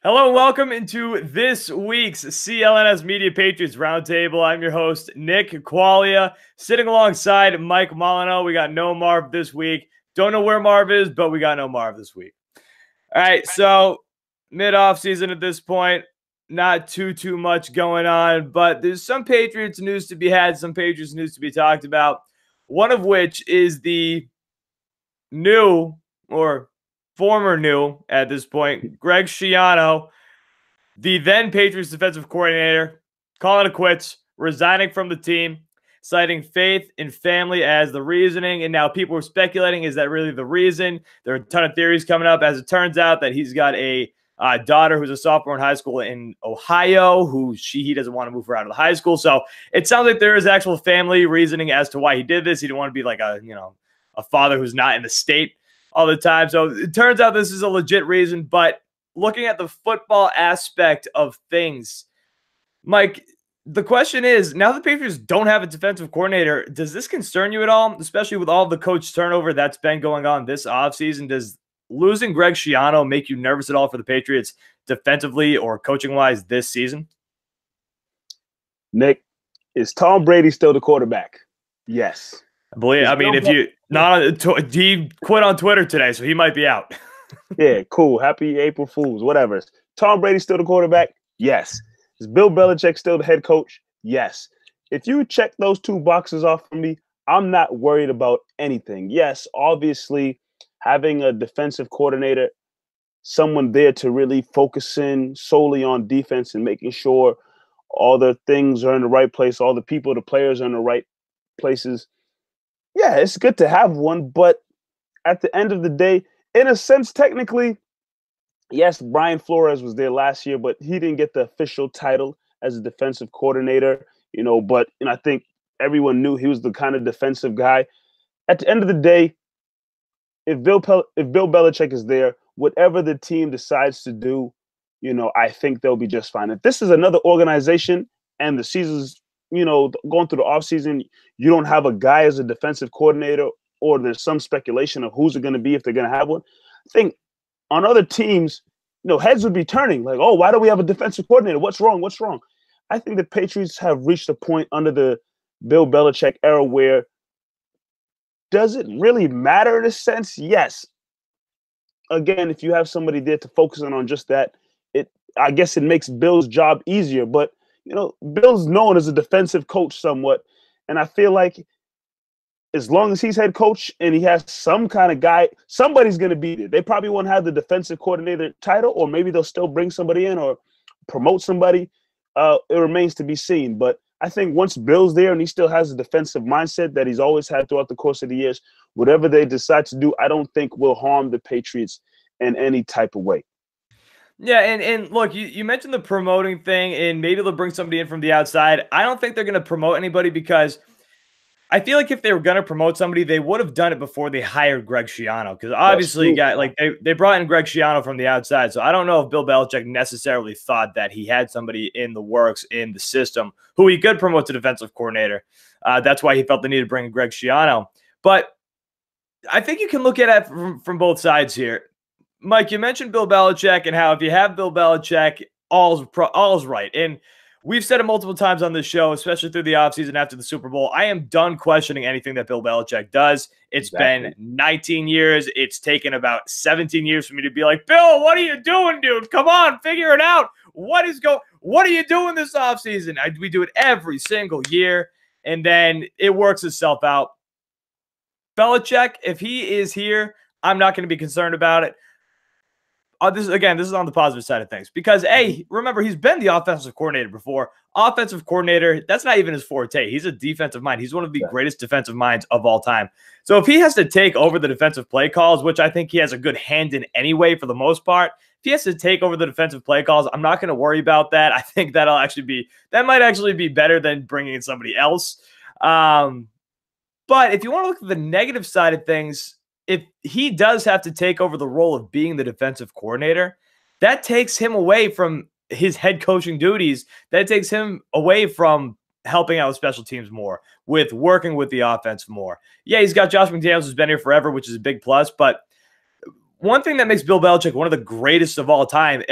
Hello and welcome into this week's CLNS Media Patriots Roundtable. I'm your host, Nick Qualia, sitting alongside Mike Molyneux. We got no Marv this week. Don't know where Marv is, but we got no Marv this week. All right, so mid-off season at this point, not too much going on, but there's some Patriots news to be had, some Patriots news to be talked about, one of which is the new or former new at this point, Greg Schiano, the then Patriots defensive coordinator, calling it quits, resigning from the team, citing faith and family as the reasoning. And now people are speculating, is that really the reason? There are a ton of theories coming up. As it turns out that he's got a daughter who's a sophomore in high school in Ohio, who he doesn't want to move her out of the high school. So it sounds like there is actual family reasoning as to why he did this. He didn't want to be like a father who's not in the state all the time. So it turns out this is a legit reason. But looking at the football aspect of things, Mike, the question is, now the Patriots don't have a defensive coordinator, does this concern you at all, especially with all the coach turnover that's been going on this offseason? Does losing Greg Schiano make you nervous at all for the Patriots defensively or coaching-wise this season? Nick, is Tom Brady still the quarterback? Yes. He quit on Twitter today, so he might be out. Yeah, cool. Happy April Fools, whatever. Tom Brady still the quarterback? Yes. Is Bill Belichick still the head coach? Yes. If you check those two boxes off for me, I'm not worried about anything. Yes, obviously, having a defensive coordinator, someone there to really focus in solely on defense and making sure all the things are in the right place, all the people, the players are in the right places. Yeah, it's good to have one, but at the end of the day, in a sense, technically, yes, Brian Flores was there last year, but he didn't get the official title as a defensive coordinator, but I think everyone knew he was the kind of defensive guy. At the end of the day, if Bill Belichick is there, whatever the team decides to do, I think they'll be just fine. If this is another organization and the season's, going through the offseason, you don't have a guy as a defensive coordinator, or there's some speculation of who's it going to be if they're going to have one, I think on other teams, heads would be turning like, oh, why do we have a defensive coordinator? What's wrong? What's wrong? I think the Patriots have reached a point under the Bill Belichick era where, does it really matter in a sense? Yes. Again, if you have somebody there to focus on just that, I guess it makes Bill's job easier. But, Bill's known as a defensive coach somewhat. And I feel like as long as he's head coach and he has some kind of guy, somebody's going to be there. They probably won't have the defensive coordinator title, or maybe they'll still bring somebody in or promote somebody. It remains to be seen. But I think once Bill's there and he still has a defensive mindset that he's always had throughout the course of the years, whatever they decide to do, I don't think will harm the Patriots in any type of way. Yeah, and look, you mentioned the promoting thing, and maybe they'll bring somebody in from the outside. I don't think they're going to promote anybody, because I feel like if they were going to promote somebody, they would have done it before they hired Greg Schiano, because obviously they brought in Greg Schiano from the outside. So I don't know if Bill Belichick necessarily thought that he had somebody in the works in the system who he could promote to defensive coordinator. That's why he felt the need to bring in Greg Schiano. But I think you can look at it from both sides here. Mike, you mentioned Bill Belichick and how if you have Bill Belichick, all's right. And we've said it multiple times on this show, especially through the offseason after the Super Bowl. I am done questioning anything that Bill Belichick does. It's been 19 years. It's taken about 17 years for me to be like, Bill, what are you doing, dude? Come on, figure it out. What are you doing this offseason? We do it every single year, and then it works itself out. Belichick, if he is here, I'm not going to be concerned about it. This is on the positive side of things, because remember, he's been the offensive coordinator before. Offensive coordinator, that's not even his forte. He's a defensive mind. He's one of the greatest defensive minds of all time. So if he has to take over the defensive play calls, which I think he has a good hand in anyway for the most part, if he has to take over the defensive play calls, I'm not going to worry about that. I think that might actually be better than bringing in somebody else. But if you want to look at the negative side of things, if he does have to take over the role of being the defensive coordinator, that takes him away from his head coaching duties. That takes him away from helping out with special teams more, with working with the offense more. Yeah, he's got Josh McDaniels, who's been here forever, which is a big plus. But one thing that makes Bill Belichick one of the greatest of all time,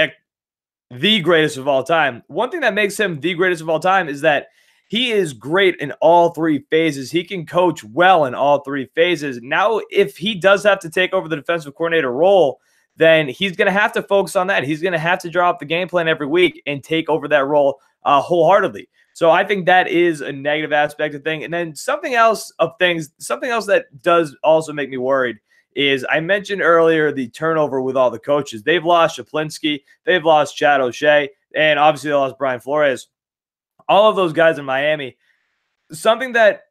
the greatest of all time. One thing that makes him the greatest of all time is that he is great in all three phases. He can coach well in all three phases. Now, if he does have to take over the defensive coordinator role, then he's going to have to focus on that. He's going to have to draw up the game plan every week and take over that role wholeheartedly. So I think that is a negative aspect of thing. And then something else that does also make me worried is I mentioned earlier the turnover with all the coaches. They've lost Shaplinski, they've lost Chad O'Shea, and obviously they lost Brian Flores. All of those guys in Miami. Something that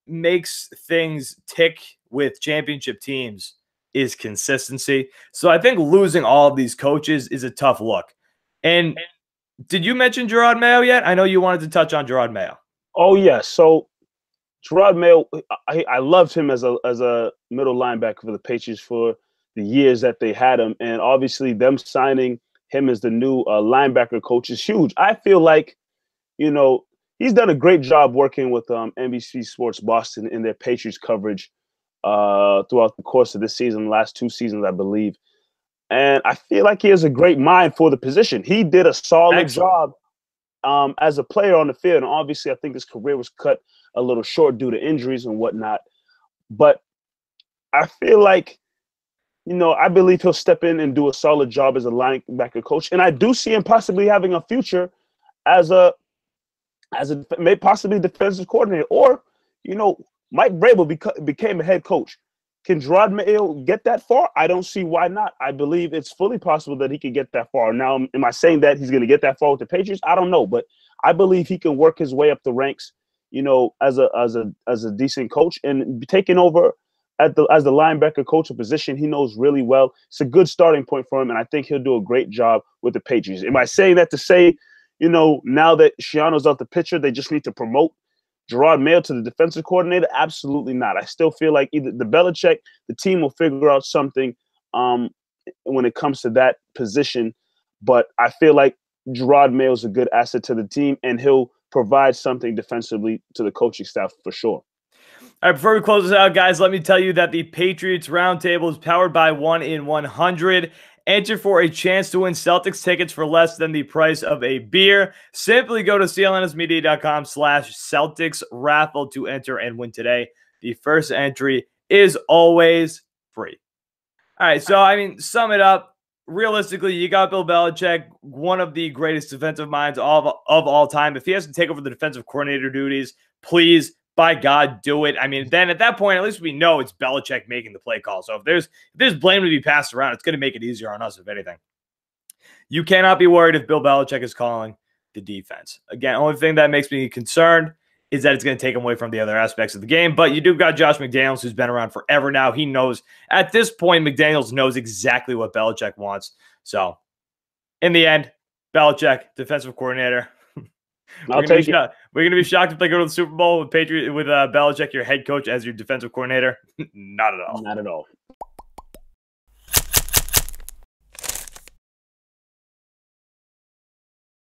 makes things tick with championship teams is consistency. So I think losing all of these coaches is a tough look. And did you mention Gerard Mayo yet? I know you wanted to touch on Gerard Mayo. Oh, yes. Yeah. So Gerard Mayo, I loved him as a middle linebacker for the Patriots for the years that they had him. And obviously them signing him as the new linebacker coach is huge. I feel like, you know, he's done a great job working with NBC Sports Boston in their Patriots coverage throughout the course of this season, the last 2 seasons, I believe. And I feel like he has a great mind for the position. He did a solid job as a player on the field. And obviously, I think his career was cut a little short due to injuries and whatnot. But I feel like, you know, I believe he'll step in and do a solid job as a linebacker coach. And I do see him possibly having a future as a possibly defensive coordinator. Or, you know, Mike Vrabel became a head coach. Can Gerard Mayo get that far? I don't see why not. I believe it's fully possible that he could get that far. Now, am I saying that he's going to get that far with the Patriots? I don't know, but I believe he can work his way up the ranks, you know, as a decent coach, and taking over as the linebacker coach position. He knows really well. It's a good starting point for him, and I think he'll do a great job with the Patriots. Am I saying that to say, you know, now that Schiano's out the picture, they just need to promote Gerard Mayo to the defensive coordinator? Absolutely not. I still feel like either the team will figure out something when it comes to that position. But I feel like Gerard Mayo is a good asset to the team, and he'll provide something defensively to the coaching staff for sure. All right, before we close this out, guys, let me tell you that the Patriots Roundtable is powered by 1-in-100. Enter for a chance to win Celtics tickets for less than the price of a beer. Simply go to clnsmedia.com/Celtics raffle to enter and win today. The first entry is always free. All right, so, I mean, sum it up. Realistically, you got Bill Belichick, one of the greatest defensive minds of all time. If he has to take over the defensive coordinator duties, please, by God, do it. I mean, then at that point, at least we know it's Belichick making the play call. So if there's blame to be passed around, it's going to make it easier on us, if anything. You cannot be worried if Bill Belichick is calling the defense. Again, only thing that makes me concerned is that it's going to take him away from the other aspects of the game. But you do got Josh McDaniels, who's been around forever now. He knows, at this point, McDaniels knows exactly what Belichick wants. So, in the end, Belichick, defensive coordinator. We're going to be shocked if they go to the Super Bowl with Belichick, your head coach, as your defensive coordinator. Not at all. Not at all.